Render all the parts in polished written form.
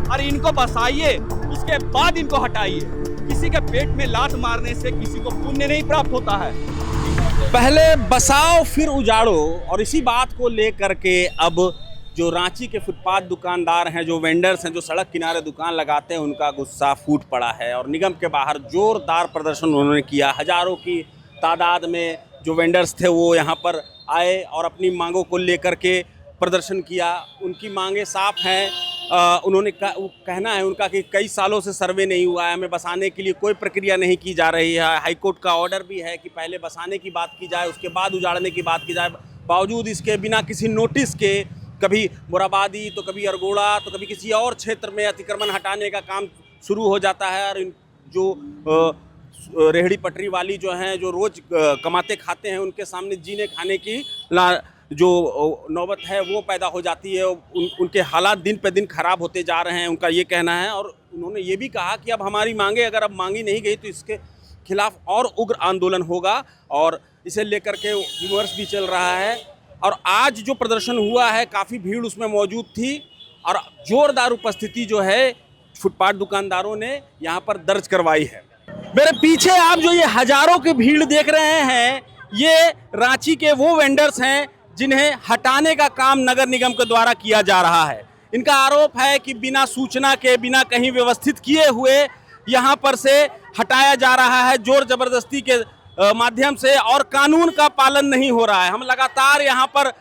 और इनको बसाइए, उसके बाद इनको हटाइए। किसी के पेट में लात मारने से किसी को पुण्य नहीं प्राप्त होता है। पहले बसाओ फिर उजाड़ो, और इसी बात को लेकर के अब जो रांची के फुटपाथ दुकानदार हैं, जो वेंडर्स हैं, जो सड़क किनारे दुकान लगाते हैं, उनका गुस्सा फूट पड़ा है और निगम के बाहर जोरदार प्रदर्शन उन्होंने किया। हजारों की तादाद में जो वेंडर्स थे वो यहाँ पर आए और अपनी मांगों को लेकर के प्रदर्शन किया। उनकी मांगें साफ हैं। उन्होंने कहना है उनका कि कई सालों से सर्वे नहीं हुआ है, हमें बसाने के लिए कोई प्रक्रिया नहीं की जा रही है। हाईकोर्ट का ऑर्डर भी है कि पहले बसाने की बात की जाए, उसके बाद उजाड़ने की बात की जाए। बावजूद इसके बिना किसी नोटिस के कभी मोराबादी तो कभी अरगोड़ा तो कभी किसी और क्षेत्र में अतिक्रमण हटाने का काम शुरू हो जाता है। और जो रेहड़ी पटरी वाली जो हैं, जो रोज़ कमाते खाते हैं, उनके सामने जीने खाने की जो नौबत है वो पैदा हो जाती है। उनके हालात दिन पे दिन ख़राब होते जा रहे हैं, उनका ये कहना है। और उन्होंने ये भी कहा कि अब हमारी मांगे अगर अब मांगी नहीं गई तो इसके खिलाफ और उग्र आंदोलन होगा, और इसे लेकर के विमर्श भी चल रहा है। और आज जो प्रदर्शन हुआ है, काफ़ी भीड़ उसमें मौजूद थी और जोरदार उपस्थिति जो है फुटपाथ दुकानदारों ने यहाँ पर दर्ज करवाई है। मेरे पीछे आप जो ये हजारों की भीड़ देख रहे हैं, ये रांची के वो वेंडर्स हैं जिन्हें हटाने का काम नगर निगम के द्वारा किया जा रहा है। इनका आरोप है कि बिना सूचना के, बिना कहीं व्यवस्थित किए हुए यहाँ पर से हटाया जा रहा है, जोर जबरदस्ती के माध्यम से, और कानून का पालन नहीं हो रहा है। हम लगातार यहाँ पर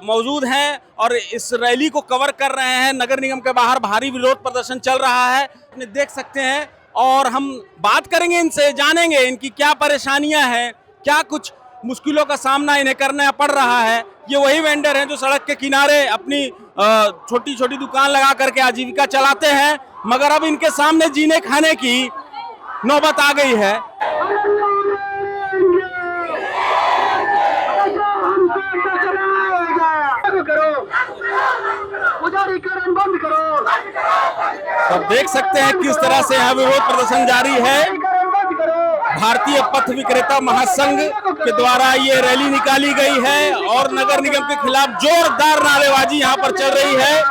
मौजूद हैं और इस रैली को कवर कर रहे हैं। नगर निगम के बाहर भारी विरोध प्रदर्शन चल रहा है, आपने देख सकते हैं। और हम बात करेंगे इनसे, जानेंगे इनकी क्या परेशानियां हैं, क्या कुछ मुश्किलों का सामना इन्हें करना पड़ रहा है। ये वही वेंडर हैं जो सड़क के किनारे अपनी छोटी छोटी दुकान लगा करके आजीविका चलाते हैं, मगर अब इनके सामने जीने खाने की नौबत आ गई है। अब देख सकते हैं किस तरह से यहाँ विरोध प्रदर्शन जारी है। भारतीय पथ विक्रेता महासंघ के द्वारा ये रैली निकाली गई है और नगर निगम के खिलाफ जोरदार नारेबाजी यहाँ पर चल रही है।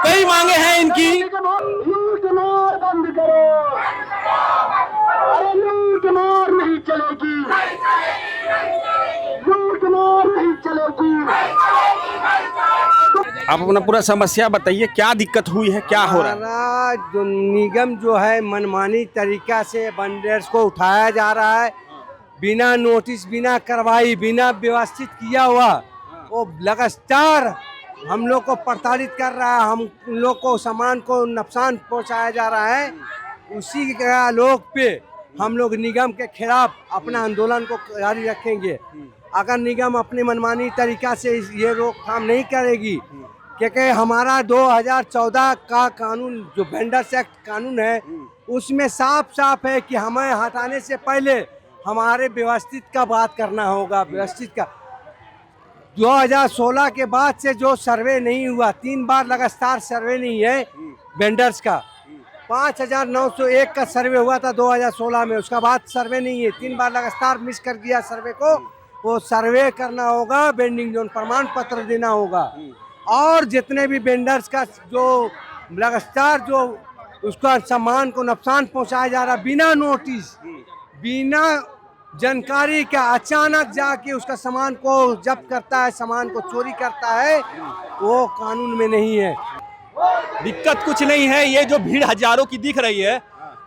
कई मांगे हैं इनकी। लूट मार बंद करो, अरे लूट मार नहीं चलेगी, लूट मार नहीं चलेगी। आप अपना पूरा समस्या बताइए, क्या दिक्कत हुई है, क्या हो रहा है? हमारा जो निगम जो है मनमानी तरीका से वेंडर्स को उठाया जा रहा है, बिना नोटिस, बिना कार्रवाई, बिना व्यवस्थित किया हुआ वो लगातार हम लोग को प्रताड़ित कर रहा है। हम लोग को सामान को नुकसान पहुंचाया जा रहा है। उसी के आलोक पे हम लोग निगम के खिलाफ अपना आंदोलन को जारी रखेंगे। अगर निगम अपनी मनमानी तरीका से ये रोकथाम नहीं करेगी, क्योंकि हमारा 2014 का कानून जो वेंडर्स एक्ट कानून है, उसमें साफ साफ है कि हमें हटाने से पहले हमारे व्यवस्थित का बात करना होगा। व्यवस्थित का 2016 के बाद से जो सर्वे नहीं हुआ, 3 बार लगातार सर्वे नहीं है वेंडर्स का। 5901 का सर्वे हुआ था 2016 में, उसका बाद सर्वे नहीं है। 3 बार लगातार मिस कर दिया सर्वे को। वो सर्वे करना होगा, वेंडिंग जोन प्रमाण पत्र देना होगा, और जितने भी वेंडर्स का जो लगातार जो उसका सामान को नुकसान पहुंचाया जा रहा बिना नोटिस, बिना जानकारी का, अचानक जाके उसका सामान को जब्त करता है, सामान को चोरी करता है, वो कानून में नहीं है। दिक्कत कुछ नहीं है। ये जो भीड़ हजारों की दिख रही है,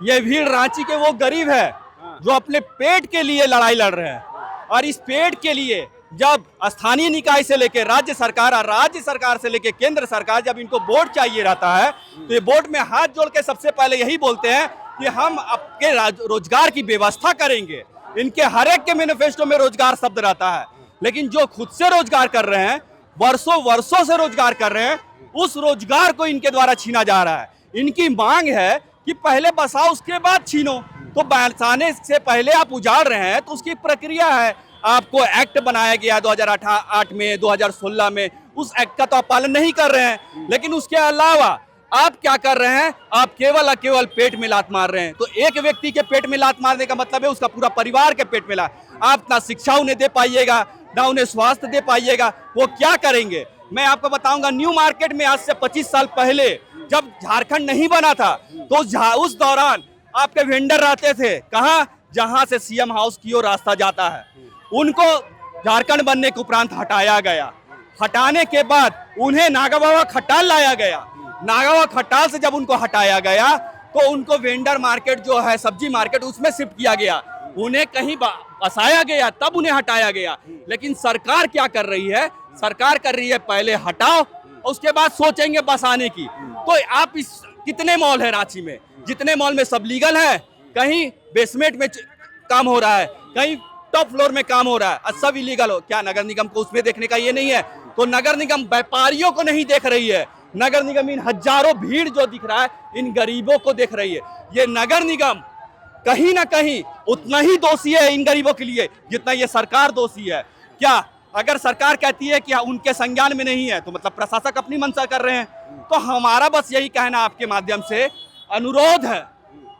ये भीड़ रांची के वो गरीब है जो अपने पेट के लिए लड़ाई लड़ रहे हैं। और इस पेट के लिए जब स्थानीय निकाय से लेकर राज्य सरकार और राज्य सरकार से लेकर केंद्र सरकार जब इनको वोट चाहिए रहता है, तो ये वोट में हाथ जोड़ के सबसे पहले यही बोलते हैं कि हम आपके रोजगार की व्यवस्था करेंगे। इनके हर एक के मैनिफेस्टो में रोजगार शब्द रहता है, लेकिन जो खुद से रोजगार कर रहे हैं, वर्षों वर्षों से रोजगार कर रहे हैं, उस रोजगार को इनके द्वारा छीना जा रहा है। इनकी मांग है कि पहले बसाओ उसके बाद छीनो। तो बसाने से पहले आप उजाड़ रहे हैं तो उसकी प्रक्रिया है। आपको एक्ट बनाया गया 2008 में, 2016 में, उस एक्ट का तो आप पालन नहीं कर रहे हैं। लेकिन उसके अलावा आप क्या कर रहे हैं, आप केवल और केवल पेट में लात मार रहे हैं। तो एक व्यक्ति के पेट में लात मारने का मतलब है उसका पूरा परिवार के पेट में लात। आप ना शिक्षा उन्हें दे पाइएगा, ना उन्हें स्वास्थ्य दे पाइएगा, वो क्या करेंगे। मैं आपको बताऊंगा, न्यू मार्केट में आज से 25 साल पहले जब झारखंड नहीं बना था तो उस दौरान आपके वेंडर रहते थे कहाँ, जहां से सीएम हाउस की ओर रास्ता जाता है। उनको झारखंड बनने के उपरांत हटाया गया। हटाने के बाद उन्हें नागाबाबा खटाल लाया गया। नागाबाबा खटाल से जब उनको हटाया गया तो उनको वेंडर मार्केट जो है, सब्जी मार्केट, उसमें शिफ्ट किया गया। उन्हें कहीं बसाया गया, तब उन्हें हटाया गया। लेकिन सरकार क्या कर रही है, सरकार कर रही है पहले हटाओ, उसके बाद सोचेंगे बसाने की। तो आप इस कितने मॉल है रांची में, जितने मॉल में सब लीगल है, कहीं बेसमेंट में काम हो रहा है, कहीं टॉप फ्लोर में काम हो रहा है, और सब इलीगल हो। क्या नगर निगम को उसमें देखने का ये नहीं है? तो नगर निगम व्यापारियों को नहीं देख रही है, नगर निगम इन हजारों भीड़ जो दिख रहा है इन गरीबों को देख रही है। ये नगर निगम कहीं ना कहीं उतना ही दोषी है इन गरीबों के लिए जितना ये सरकार दोषी है। क्या अगर सरकार कहती है कि उनके संज्ञान में नहीं है तो मतलब प्रशासक अपनी मंशा कर रहे हैं। तो हमारा बस यही कहना आपके माध्यम से अनुरोध है,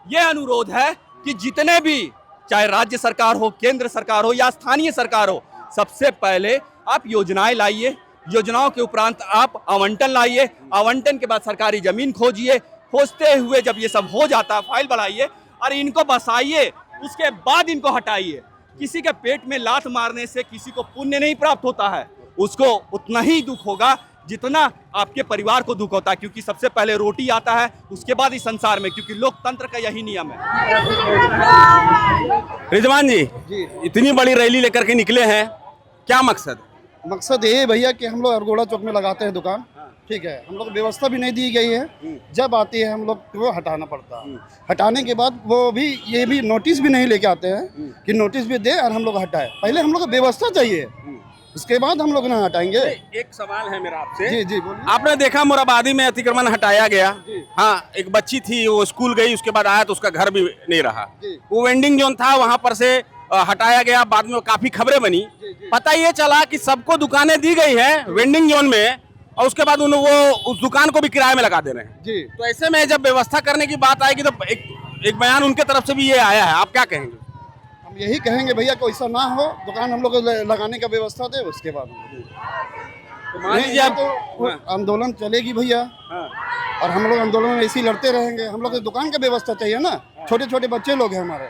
ये अनुरोध है कि जितने भी, चाहे राज्य सरकार हो, केंद्र सरकार हो या स्थानीय सरकार हो, सबसे पहले आप योजनाएं लाइए, योजनाओं के उपरांत आप आवंटन लाइए, आवंटन के बाद सरकारी जमीन खोजिए, खोजते हुए जब ये सब हो जाता है फाइल बढ़ाइए और इनको बसाइए, उसके बाद इनको हटाइए। किसी के पेट में लात मारने से किसी को पुण्य नहीं प्राप्त होता है, उसको उतना ही दुख होगा जितना आपके परिवार को दुख होता है, क्योंकि सबसे पहले रोटी आता है, उसके बाद इस संसार में, क्योंकि लोकतंत्र का यही नियम है। रिजवान जी, इतनी बड़ी रैली लेकर के निकले हैं, क्या मकसद? मकसद ये है भैया कि हम लोग अरगोड़ा चौक में लगाते हैं दुकान, ठीक है। हम लोग व्यवस्था भी नहीं दी गई है, जब आती है हम लोग को हटाना पड़ता है। हटाने के बाद वो भी ये भी नोटिस भी नहीं लेके आते हैं कि नोटिस भी दे और हम लोग हटाए। पहले हम लोग को व्यवस्था चाहिए, उसके बाद हम लोग ना हटाएंगे। एक सवाल है मेरा आपसे। जी जी बोलिए। आपने देखा मोराबादी में अतिक्रमण हटाया गया, हाँ, एक बच्ची थी वो स्कूल गई, उसके बाद आया तो उसका घर भी नहीं रहा। वो वेंडिंग जोन था वहां पर से हटाया गया, बाद में काफी खबरें बनी। पता ये चला कि सबको दुकानें दी गई हैं वेंडिंग जोन में और उसके बाद वो उस दुकान को भी किराए में लगा दे रहे हैं। जी। तो ऐसे में जब व्यवस्था करने की बात आएगी तो एक बयान उनके तरफ से भी ये आया है, आप क्या कहेंगे? हम यही कहेंगे भैया कोई ऐसा ना हो, दुकान हम लोग को लगाने का व्यवस्था दे, उसके बाद तो मान लीजिए आप तो आंदोलन चलेगी भैया, और हम लोग आंदोलन में ऐसे ही लड़ते रहेंगे। हम लोग को दुकान का व्यवस्था चाहिए ना, छोटे छोटे बच्चे लोग हैं हमारे,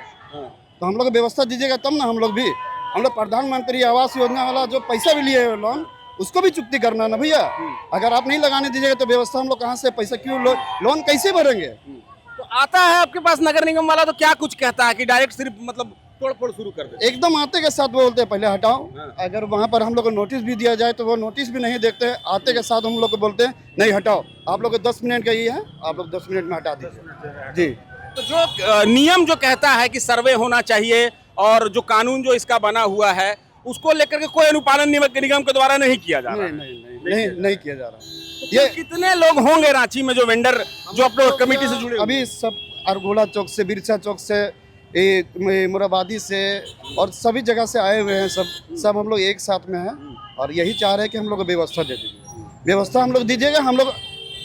तो हम लोग को व्यवस्था दीजिएगा तब ना। हम लोग प्रधानमंत्री आवास योजना वाला जो पैसा भी लिए लोन, उसको भी चुकती करना ना भैया। अगर आप नहीं लगाने दीजिएगा तो व्यवस्था हम लोग कहाँ से पैसा, क्यों लोन कैसे भरेंगे? तो आता है आपके पास नगर निगम वाला तो क्या कुछ कहता है कि डायरेक्ट सिर्फ मतलब तोड़-फोड़ शुरू कर दे? एकदम आते के साथ बोलते हैं पहले हटाओ। अगर वहाँ पर हम लोग को नोटिस भी दिया जाए तो वो नोटिस भी नहीं देखते, आते के साथ हम लोग को बोलते हैं नहीं हटाओ, आप लोग को 10 मिनट का ये है, आप लोग 10 मिनट में हटा दीजिए। जी। तो जो नियम जो कहता है कि सर्वे होना चाहिए और जो कानून जो इसका बना हुआ है उसको लेकर के कोई अनुपालन निगम के द्वारा नहीं किया जा रहा है। नहीं किया जा रहा। ये कितने लोग होंगे रांची में जो वेंडर जो अपने कमेटी से जुड़े? अभी सब अरगोड़ा चौक से, बिरसा चौक से, मोराबादी से और सभी जगह से आए हुए हैं। सब हम लोग एक साथ में हैं और यही चाह रहे हैं कि हम लोग को व्यवस्था दे दीजिए, व्यवस्था हम लोग दीजिएगा, हम लोग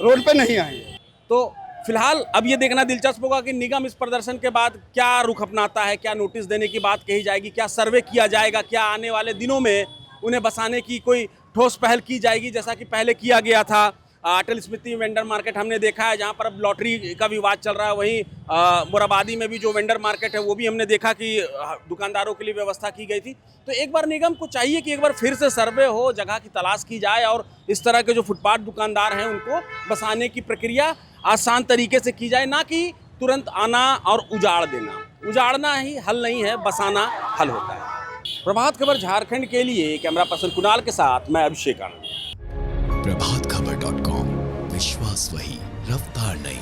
रोड पे नहीं आएंगे। तो फिलहाल अब ये देखना दिलचस्प होगा कि निगम इस प्रदर्शन के बाद क्या रुख अपनाता है, क्या नोटिस देने की बात कही जाएगी, क्या सर्वे किया जाएगा, क्या आने वाले दिनों में उन्हें बसाने की कोई ठोस पहल की जाएगी, जैसा कि पहले किया गया था। अटल स्मृति वेंडर मार्केट हमने देखा है जहां पर अब लॉटरी का विवाद चल रहा है, वहीं मोराबादी में भी जो वेंडर मार्केट है वो भी हमने देखा कि दुकानदारों के लिए व्यवस्था की गई थी। तो एक बार निगम को चाहिए कि एक बार फिर से सर्वे हो, जगह की तलाश की जाए और इस तरह के जो फुटपाथ दुकानदार हैं उनको बसाने की प्रक्रिया आसान तरीके से की जाए, ना कि तुरंत आना और उजाड़ देना। उजाड़ना ही हल नहीं है, बसाना हल होता है। प्रभात खबर झारखंड के लिए कैमरा पर्सन कुणाल के साथ मैं अभिषेक आनंद। प्रभातखबर.com, विश्वास वही, रफ्तार नहीं।